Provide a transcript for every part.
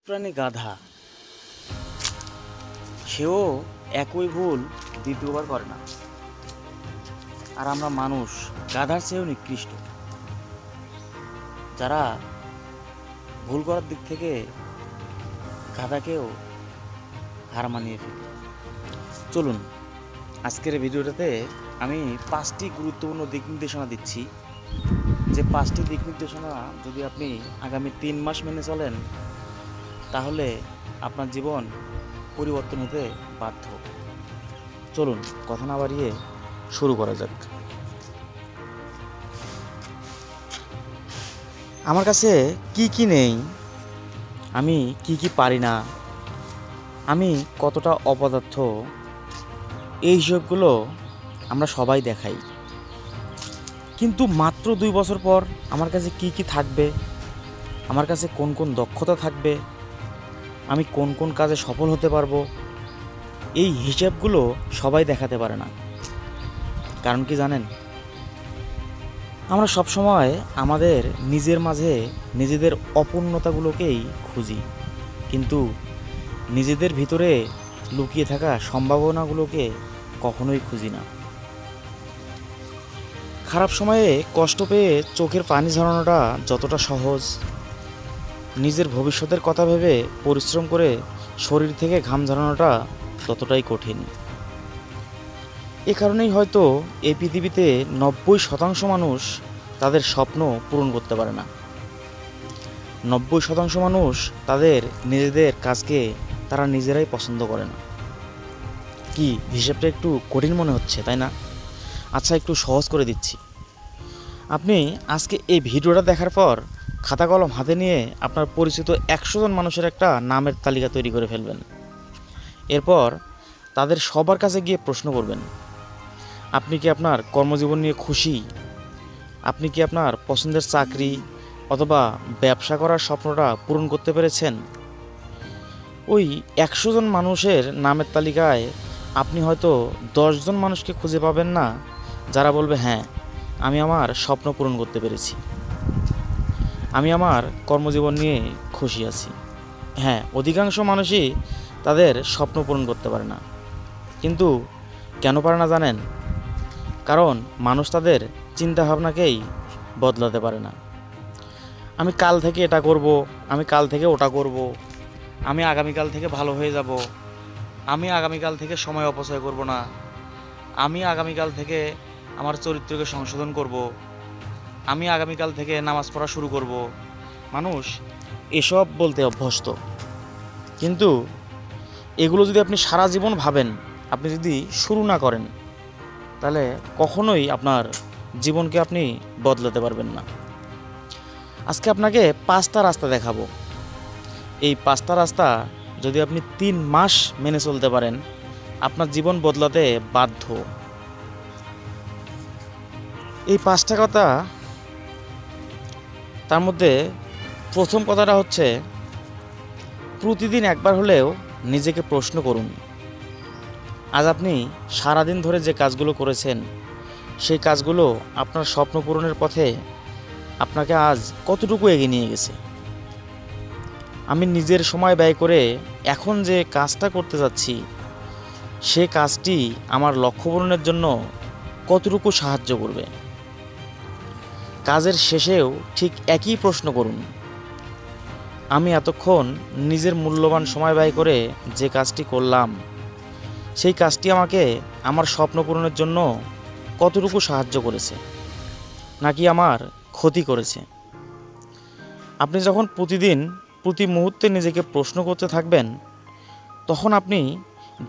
প্রাণী গাধা, সেও একই ভুল দ্বিতীয়বার করে না। আর আমরা মানুষ গাধার চেয়েও নিকৃষ্ট, যারা ভুল করার দিক থেকে গাধাকেও হার মানিয়ে ফেলি। চলুন, আজকের ভিডিওটাতে আমি 5টি গুরুত্বপূর্ণ দিক নির্দেশনা দিচ্ছি, যে 5টি দিক নির্দেশনা যদি আপনি আগামী 3 মাস মেনে চলেন, তাহলে আপনার জীবন পরিবর্তন হতে বাধ্য। চলুন, কথা না বাড়িয়ে শুরু করা যাক। আমার কাছে কি কি নেই, আমি কি কি পারি না, আমি কতটা অপদার্থ, এই হিসেবগুলো আমরা সবাই দেখাই। কিন্তু মাত্র 2 বছর পর আমার কাছে কি কি থাকবে, আমার কাছে কোন কোন দক্ষতা থাকবে, আমি কোন কোন কাজে সফল হতে পারবো, এই হিসাবগুলো সবাই দেখাতে পারে না। কারণ কি জানেন? আমরা সবসময় আমাদের নিজের মাঝে নিজেদের অপূর্ণতাগুলোকেই খুঁজি, কিন্তু নিজেদের ভিতরে লুকিয়ে থাকা সম্ভাবনাগুলোকে কখনোই খুঁজি না। খারাপ সময়ে কষ্ট পেয়ে চোখের পানি ঝরানোটা যতটা সহজ, নিজের ভবিষ্যতের কথা ভেবে পরিশ্রম করে শরীর থেকে ঘাম ঝরানোটা ততটাই কঠিন। এ কারণেই হয়তো এই পৃথিবীতে 90% মানুষ তাদের স্বপ্ন পূরণ করতে পারে না। 90% মানুষ তাদের নিজেদের কাজকে তারা নিজেরাই পছন্দ করে না। কি হিসেবটা একটু কঠিন মনে হচ্ছে, তাই না? আচ্ছা, একটু সহজ করে দিচ্ছি। আপনি আজকে এই ভিডিওটা দেখার পর খাতা কলম হাতে নিয়ে আপনার পরিচিত 100 জন মানুষের একটা নামের তালিকা তৈরি করে ফেলবেন। এরপর তাদের সবার কাছে গিয়ে প্রশ্ন করবেন, আপনি কি আপনার কর্মজীবন নিয়ে খুশি? আপনি কি আপনার পছন্দের চাকরি অথবা ব্যবসা করার স্বপ্নটা পূরণ করতে পেরেছেন? ওই 100 জন মানুষের নামের তালিকায় আপনি হয়তো 10 জন মানুষকে খুঁজে পাবেন না যারা বলবে, হ্যাঁ, আমি আমার স্বপ্ন পূরণ করতে পেরেছি, আমি আমার কর্মজীবন নিয়ে খুশি আছি। হ্যাঁ, অধিকাংশ মানুষই তাদের স্বপ্ন পূরণ করতে পারে না। কিন্তু কেন পারে না জানেন? কারণ মানুষ তাদের চিন্তাভাবনাকেই বদলাতে পারে না। আমি কাল থেকে এটা করব, আমি কাল থেকে ওটা করব, আমি আগামীকাল থেকে ভালো হয়ে যাব, আমি আগামীকাল থেকে সময় অপচয় করব না, আমি আগামীকাল থেকে আমার চরিত্রকে সংশোধন করব, আমি আগামীকাল থেকে নামাজ পড়া শুরু করব। মানুষ এসব বলতে অভ্যস্ত, কিন্তু এগুলো যদি আপনি সারা জীবন ভাবেন, আপনি যদি শুরু না করেন, তাহলে কখনোই আপনার জীবনকে আপনি বদলাতে পারবেন না। আজকে আপনাকে 5টা রাস্তা দেখাবো। এই 5টা রাস্তা যদি আপনি 3 মাস মেনে চলতে পারেন, আপনার জীবন বদলাতে বাধ্য। এই 5টা কথা, তার মধ্যে প্রথম কথাটা হচ্ছে, প্রতিদিন একবার হলেও নিজেকে প্রশ্ন করুন, আজ আপনি সারাদিন ধরে যে কাজগুলো করেছেন, সেই কাজগুলো আপনার স্বপ্ন পূরণের পথে আপনাকে আজ কতটুকু এগিয়ে নিয়ে গেছে? আমি নিজের সময় ব্যয় করে এখন যে কাজটা করতে যাচ্ছি, সে কাজটি আমার লক্ষ্য পূরণের জন্য কতটুকু সাহায্য করবে? কাজের শেষেও ঠিক একই প্রশ্ন করুন, আমি এতক্ষণ নিজের মূল্যবান সময় ব্যয় করে যে কাজটি করলাম, সেই কাজটি আমাকে আমার স্বপ্ন পূরণের জন্য কতটুকু সাহায্য করেছে, নাকি আমার ক্ষতি করেছে? আপনি যখন প্রতিদিন প্রতি মুহূর্তে নিজেকে প্রশ্ন করতে থাকবেন, তখন আপনি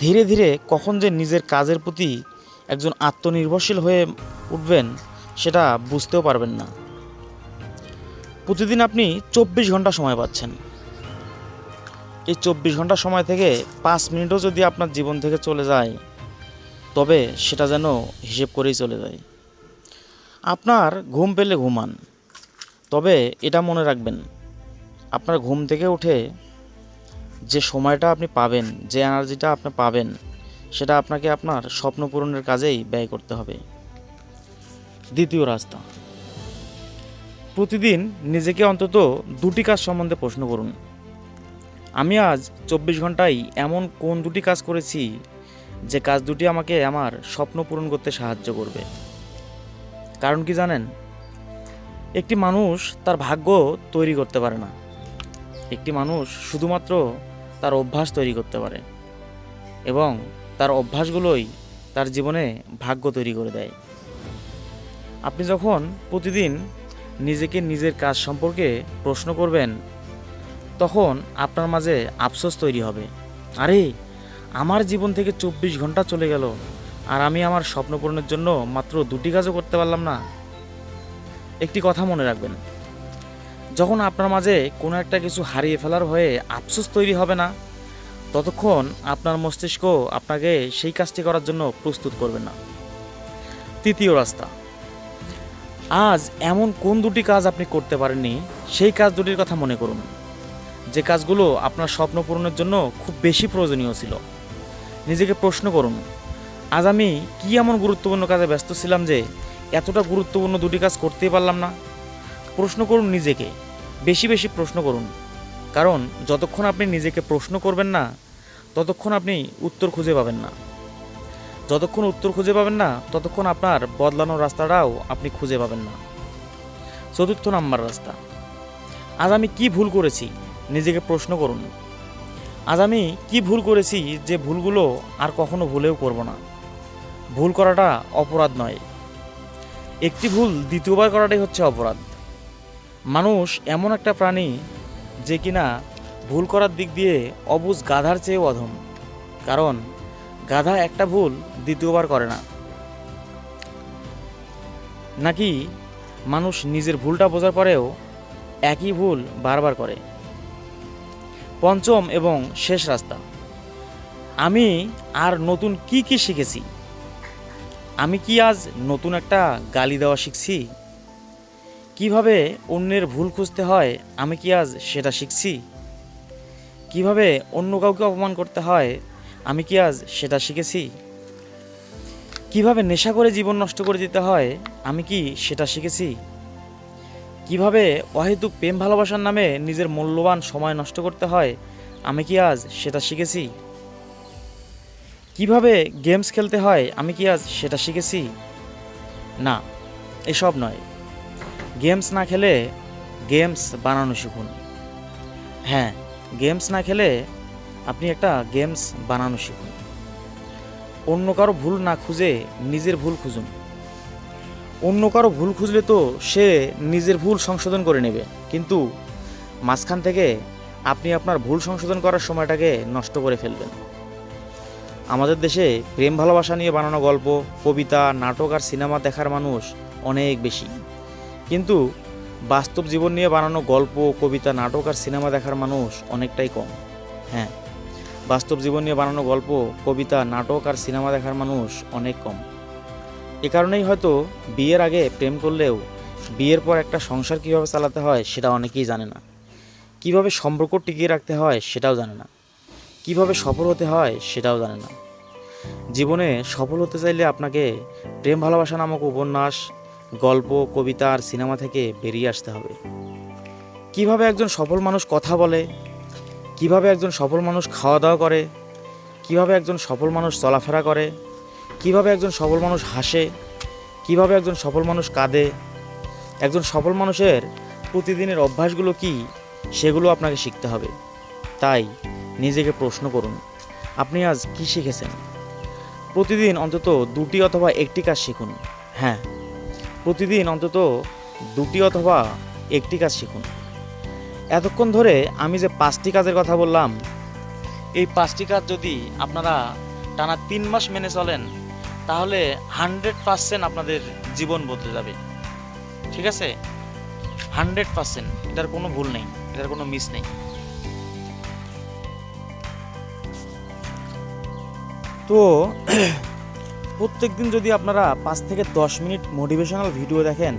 ধীরে ধীরে কখন যে নিজের কাজের প্রতি একজন আত্মনির্ভরশীল হয়ে উঠবেন, সেটা বুঝতেও পারবেন না। প্রতিদিন আপনি 24 ঘন্টা সময় পাচ্ছেন। এই 24 ঘন্টা সময় থেকে 5 মিনিটও যদি আপনার জীবন থেকে চলে যায়, তবে সেটা যেন হিসেব করেই চলে যায়। আপনার ঘুম পেলে ঘুমান, তবে এটা মনে রাখবেন, আপনার ঘুম থেকে উঠে যে সময়টা আপনি পাবেন, যে এনার্জিটা আপনি পাবেন, সেটা আপনাকে আপনার স্বপ্ন পূরণের কাজেই ব্যয় করতে হবে। দ্বিতীয় রাস্তা, প্রতিদিন নিজেকে অন্তত 2টি কাজ সম্বন্ধে প্রশ্ন করুন। আমি আজ 24 ঘন্টায় এমন কোন দুটি কাজ করেছি যে কাজ দুটি আমাকে আমার স্বপ্ন পূরণ করতে সাহায্য করবে। কারণ কি জানেন, একটি মানুষ তার ভাগ্য তৈরি করতে পারে না, একটি মানুষ শুধুমাত্র তার অভ্যাস তৈরি করতে পারে এবং তার অভ্যাসগুলোই তার জীবনে ভাগ্য তৈরি করে দেয়। আপনি যখন প্রতিদিন নিজেকে নিজের কাজ সম্পর্কে প্রশ্ন করবেন, তখন আপনার মাঝে আফসোস তৈরি হবে, আরে আমার জীবন থেকে 24 ঘন্টা চলে গেল আর আমি আমার স্বপ্ন পূরণের জন্য মাত্র দুটি কাজও করতে পারলাম না। একটি কথা মনে রাখবেন, যখন আপনার মাঝে কোনো একটা কিছু হারিয়ে ফেলার হয়ে আফসোস তৈরি হবে না, ততক্ষণ আপনার মস্তিষ্ক আপনাকে সেই কাজটি করার জন্য প্রস্তুত করবে না। তৃতীয় রাস্তা, আজ এমন কোন দুটি কাজ আপনি করতে পারেননি, সেই কাজ দুটির কথা মনে করুন, যে কাজগুলো আপনার স্বপ্ন পূরণের জন্য খুব বেশি প্রয়োজনীয় ছিল। নিজেকে প্রশ্ন করুন, আজ আমি কী এমন গুরুত্বপূর্ণ কাজে ব্যস্ত ছিলাম যে এতটা গুরুত্বপূর্ণ দুটি কাজ করতেই পারলাম না। প্রশ্ন করুন নিজেকে, বেশি বেশি প্রশ্ন করুন, কারণ যতক্ষণ আপনি নিজেকে প্রশ্ন করবেন না, ততক্ষণ আপনি উত্তর খুঁজে পাবেন না। যতক্ষণ উত্তর খুঁজে পাবেন না, ততক্ষণ আপনার বদলানোর রাস্তাটাও আপনি খুঁজে পাবেন না। চতুর্থ নাম্বার রাস্তা, আজ আমি কি ভুল করেছি, নিজেকে প্রশ্ন করুন। আজ আমি কি ভুল করেছি যে ভুলগুলো আর কখনো ভুলেও করব না। ভুল করাটা অপরাধ নয়, একটি ভুল দ্বিতীয়বার করাটাই হচ্ছে অপরাধ। মানুষ এমন একটা প্রাণী যে কিনা ভুল করার দিক দিয়ে অবুঝ গাধার চেয়েও অধম, কারণ গাধা একটা ভুল দ্বিতীয়বার করে না। নাকি মানুষ নিজের ভুলটা বোঝার পরেও একই ভুল বারবার করে। পঞ্চম এবং শেষ রাস্তা, আমি আর নতুন কি কি শিখেছি। আমি কি আজ নতুন একটা গালি দেওয়া শিখছি? কিভাবে অন্যের ভুল খুঁজতে হয় আমি কি আজ সেটা শিখছি? কিভাবে অন্য কাউকে অপমান করতে হয় আমি কি আজ সেটা শিখেছি? কিভাবে নেশা করে জীবন নষ্ট করে দিতে হয় আমি কি সেটা শিখেছি? কিভাবে অহেতুক প্রেম ভালোবাসার নামে নিজের মূল্যবান সময় নষ্ট করতে হয় আমি কি আজ সেটা শিখেছি? কিভাবে গেমস খেলতে হয় আমি কি আজ সেটা শিখেছি? না, এসব নয়। গেমস না খেলে গেমস বানানো শিখুন। হ্যাঁ, গেমস না খেলে আপনি একটা গেমস বানানো শিখুন। অন্য কারো ভুল না খুঁজে নিজের ভুল খুঁজুন। অন্য কারো ভুল খুঁজলে তো সে নিজের ভুল সংশোধন করে নেবে, কিন্তু মাঝখান থেকে আপনি আপনার ভুল সংশোধন করার সময়টাকে নষ্ট করে ফেলবেন। আমাদের দেশে প্রেম ভালোবাসা নিয়ে বানানো গল্প, কবিতা, নাটক আর সিনেমা দেখার মানুষ অনেক বেশি, কিন্তু বাস্তব জীবন নিয়ে বানানো গল্প, কবিতা, নাটক আর সিনেমা দেখার মানুষ অনেকটাই কম। হ্যাঁ, বাস্তব জীবন নিয়ে বানানো গল্প, কবিতা, নাটক আর সিনেমা দেখার মানুষ অনেক কম। এ কারণেই হয়তো বিয়ের আগে প্রেম করলেও বিয়ের পর একটা সংসার কীভাবে চালাতে হয় সেটা অনেকেই জানে না। কীভাবে সম্পর্ক টিকিয়ে রাখতে হয় সেটাও জানে না। কীভাবে সফল হতে হয় সেটাও জানে না। জীবনে সফল হতে চাইলে আপনাকে প্রেম ভালোবাসা নামক উপন্যাস, গল্প, কবিতা আর সিনেমা থেকে বেরিয়ে আসতে হবে। কিভাবে একজন সফল মানুষ কথা বলে, কিভাবে একজন সফল মানুষ খাওয়া দাওয়া করে, কিভাবে একজন সফল মানুষ চলাফেরা করে, কিভাবে একজন সফল মানুষ হাসে, কিভাবে একজন সফল মানুষ কাঁদে, একজন সফল মানুষের প্রতিদিনের অভ্যাসগুলো কি, সেগুলো আপনাকে শিখতে হবে। তাই নিজেকে প্রশ্ন করুন, আপনি আজ কি শিখেছেন? প্রতিদিন অন্তত দুটি অথবা একটি কাজ শিখুন। হ্যাঁ, প্রতিদিন অন্তত দুটি অথবা একটি কাজ শিখুন। এতক্ষণ ধরে আমি যে 5টি কাজের কথা বললাম, এই 5টি কাজ যদি আপনারা টানা 3 মাস মেনে চলেন, তাহলে 100% আপনাদের জীবন বদলে যাবে। ঠিক আছে, 100%, এটার কোনো ভুল নেই, এটার কোনো মিস নেই। তো প্রত্যেক দিন যদি আপনারা 5 থেকে 10 মিনিট মোটিভেশনাল ভিডিও দেখেন,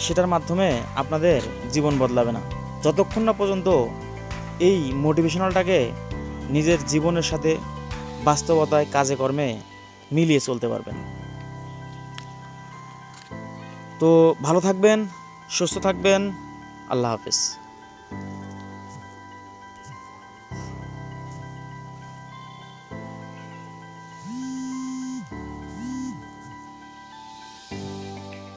সেটার মাধ্যমে আপনাদের জীবন বদলাবে না, যতক্ষণ না পর্যন্ত এই মোটিভেশনালটাকে নিজের জীবনের সাথে বাস্তবতায় কাজে কর্মে মিলিয়ে চলতে পারবেন। তো ভালো থাকবেন, সুস্থ থাকবেন। আল্লাহ হাফেজ।